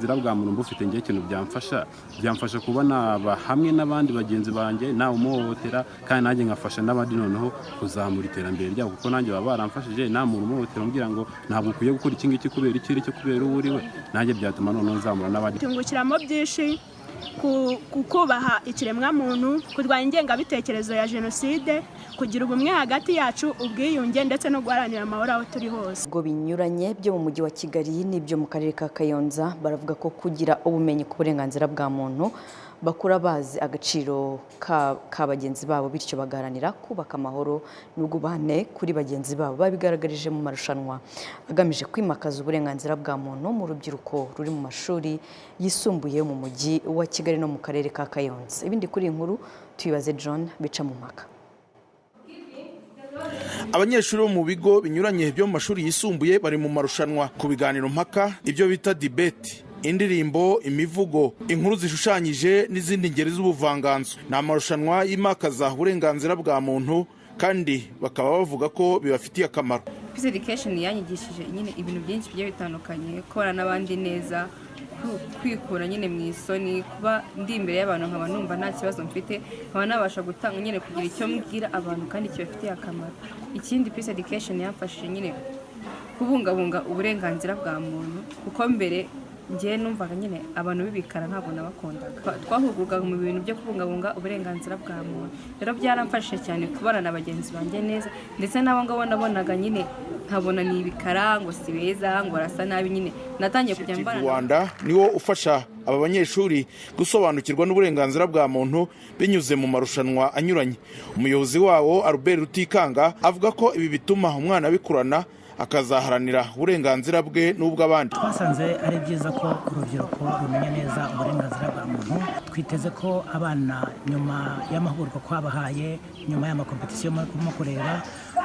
Bwa muntu mbufite ngiye ikintu byamfasha kubona hamwe n'abandi bagenzi banjye nawe umuhohotera kandi nanjye nkafasha n'abandi noneho kuzamura iterambere ryabo kuko nanjye baba baramfashije nta muntu umuhohotera umbwira ngo ntabwo ukwiye gukora iki ngiki kubera ikiri cyo kubera uwo uriwe nanjye byatuma noneho nzamura n'abandi. Tungukiramo byinshi kukubaha ikiremwa muntu, kurwanya ingengabitekerezo ya jenoside, kugira ubumwe hagati yacu, ubwiyunge ndetse no guharanira amahoro aho turi hose. Ubwo binyuranye byo mu mujyi wa Kigali n'ibyo mu karere ka Kayonza baravuga ko kugira ubumenyi ku burenganzira bwa muntu bakura bazi agaciro ka bagenzi babo bityo bagaharanira kubaka amahoro n'ubwubahane kuri bagenzi babo. Babigaragarije mu marushanwa agamije kwimakaza uburenganzira bwa muntu mu rubyiruko ruri mu mashuri yisumbuye mu mujyi wa Kigali no mu karere ka Kayonza. Ibindi kuri inkuru tubibaze John bica mu maka. Abanyeshuri bo mu bigo binyuranye byo mu mashuri yisumbuye bari mu marushanwa ku biganiro mpaka, ibyo bita debate, indirimbo, imivugo, inkuru zishushanyije n'izindi ngeri z'ubuvanganzo. Ni amarushanwa y'imakaza uburenganzira bwa muntu kandi bakaba bavuga ko bibafitiye akamaro. Peace Education yanyigishije nyine ibintu byinshi bigiye bitandukanye, kubana n'abandi neza, kwikura nyine mu isoni, kuba ndi imbere y'abantu nkaba numva nta kibazo mfite, nkaba nabasha gutanga nyine kugira icyo mbwira abantu kandi kibafitiye akamaro. Ikindi Peace Education yamfashije nyine kubungabunga uburenganzira bwa muntu kuko mbere ngiye numvaga nyine abantu bibikara ntabwo nabakundaga. Twahugurwaga mu bintu byo kubungabunga uburenganzira bwa muntu, rero byaramfashije cyane kubana na bagenzi banjye neza, ndetse nabo ngabo nabonaga nyine nkabona ni ibikara ngo si beza ngo arasa nabi, nyine natangiye kujya mbana. Rwanda niwo ufasha aba banyeshuri gusobanukirwa n'uburenganzira bwa muntu binyuze mu marushanwa anyuranye. Umuyobozi wawo Albert Rutikanga avuga ko ibi bituma umwana bikurana akazaharanira uburenganzira bwe n'ubw'abandi. Twasanze ari byiza ko urubyiruko rumenya neza uburenganzira bwa muntu. Twiteze ko abana nyuma y'amahugurwa kwabahaye, nyuma y'amakompetisiyo mu kureba,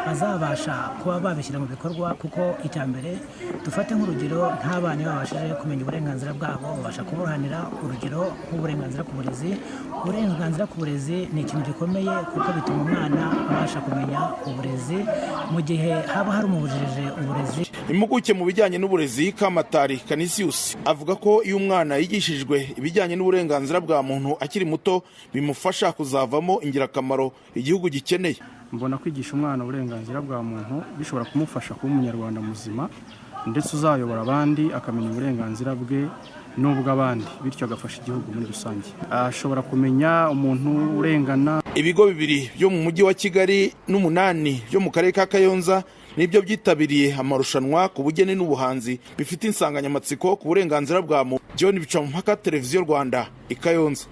bazabasha kuba babishyira mu bikorwa kuko icya mbere dufate nk'urugero nk'abana iyo babashije kumenya uburenganzira bwabo babasha kuburanira. Urugero nk'uburenganzira ku burezi. Uburenganzira ku burezi ni ikintu gikomeye kuko bituma umwana abasha kumenya uburezi mu gihe haba hari umubujije uburezi. Impuguke mu bijyanye n'uburezi Kamatari Canisius avuga ko iyo umwana yigishijwe ibijyanye n'uburenganzira bwa muntu akiri muto bimufasha kuzavamo ingirakamaro igihugu gikeneye. Mbona kwigisha umwana uburenganzira bwa muntu bishobora kumufasha kuba umunyarwanda muzima ndetse uzayobora abandi akamenya uburenganzira bwe n'ubw'abandi, bityo agafasha igihugu muri rusange. Ashobora kumenya umuntu urengana. Ibigo bibiri byo mu mujyi wa Kigali n'umunani byo mu karere ka Kayonza nibyo byitabiriye amarushanwa ku bugeni n'ubuhanzi bifite insanganyamatsiko ku burenganzira bwa muntu. John Bicamumpaka, Televiziyo Rwanda, i Kayonza.